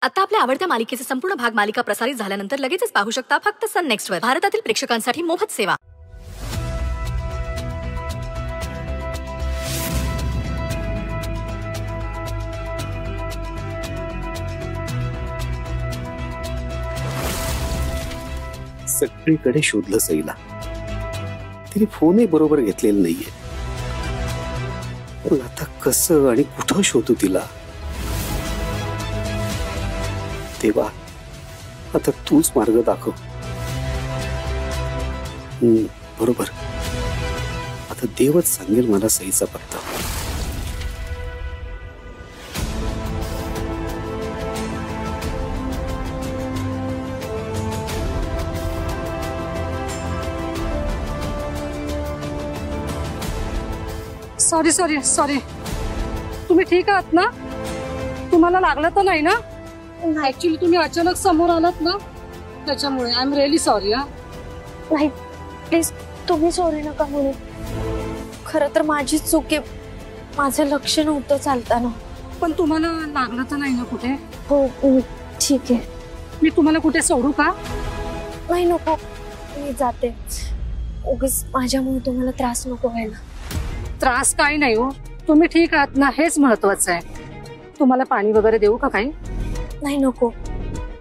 आता आपल्या आवडत्या मालिकेचे संपूर्ण भाग मालिका प्रसारित झाल्यानंतर लगेचच पाहू शकता फक्त सन नेक्स्ट वर. भारतातील प्रेक्षकांसाठी मोफत सेवा. सगळीकडे शोधलं सईला, तिने फोनही बरोबर घेतलेला नाहीये. पण आता कसं आणि कुठं शोधू तिला? देवा, आता तूच मार्ग दाखव. बरोबर, आता देवच सांगेल मला सईचा पत्ता. सॉरी सॉरी सॉरी, तुम्ही ठीक आहात ना? तुम्हाला लागलं तर नाही ना? ऍक्च्युली तुम्ही अचानक समोर आलात ना, त्याच्यामुळे आय एम रिअली सॉरी. नाही प्लीज, तुम्ही सॉरी नका म्हणू. खरं तर माझीच चूक आहे, माझं लक्ष नव्हतं चालताना. पण तुम्हाला लागलं तर नाही ना कुठे? हो ठीक आहे. मी तुम्हाला कुठे सोडू का? नाही नको, मी जाते. उगाच माझ्यामुळे तुम्हाला त्रास नको व्हायला. त्रास काही नाही हो, तुम्ही ठीक आहात ना, हेच महत्वाचं आहे. तुम्हाला पाणी वगैरे देऊ का काही? नाही नको.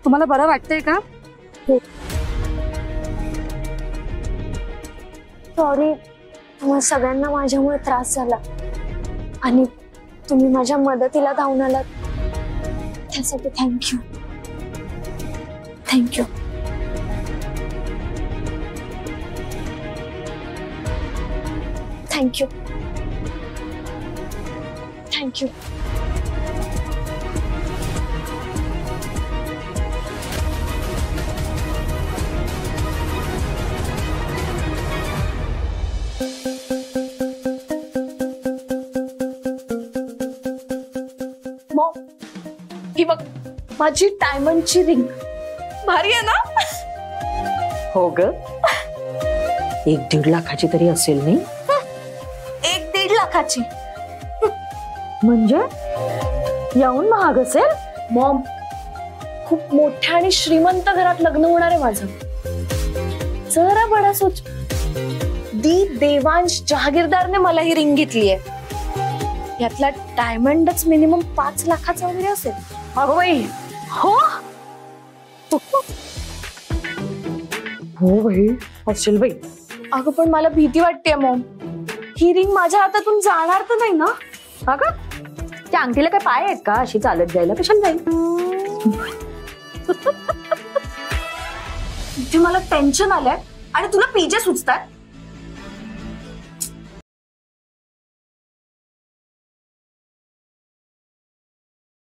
तुम्हाला बरं वाटतंय का? हो. सॉरी, तुम्हाला सगळ्यांना माझ्यामुळे त्रास झाला आणि तुम्ही माझ्या मदतीला धावून आलात, त्यासाठी thank you. Thank you. Thank you. Thank you. Mom, ही बघ माझी डायमंडची रिंग. भारी आहे ना? हो ग, 1-1.5 लाखाची तरी असेल नाही? 1-1.5 लाखाची. म्हणजे याहून महाग असेल? मॉम, खूप मोठ्या आणि श्रीमंत घरात लग्न होणार आहे माझं. जरा बडा सोच. दी देवांश जहागीरदारने मला ही रिंग घेतली आहे. यातला डायमंडच मिनिमम 5 लाखाचा वगैरे असेल. अगं बाई, हो हो बाई, असेल बाई. अगं पण मला भीती वाटते मॉम, ही रिंग माझ्या हातातून जाणार तर नाही ना? अगं, त्या अंगठीला काय पाय आहेत का अशी चालत जायला? कशाला जाईल? इथे मला टेन्शन आलंय आणि तुला पीजे सुचतात.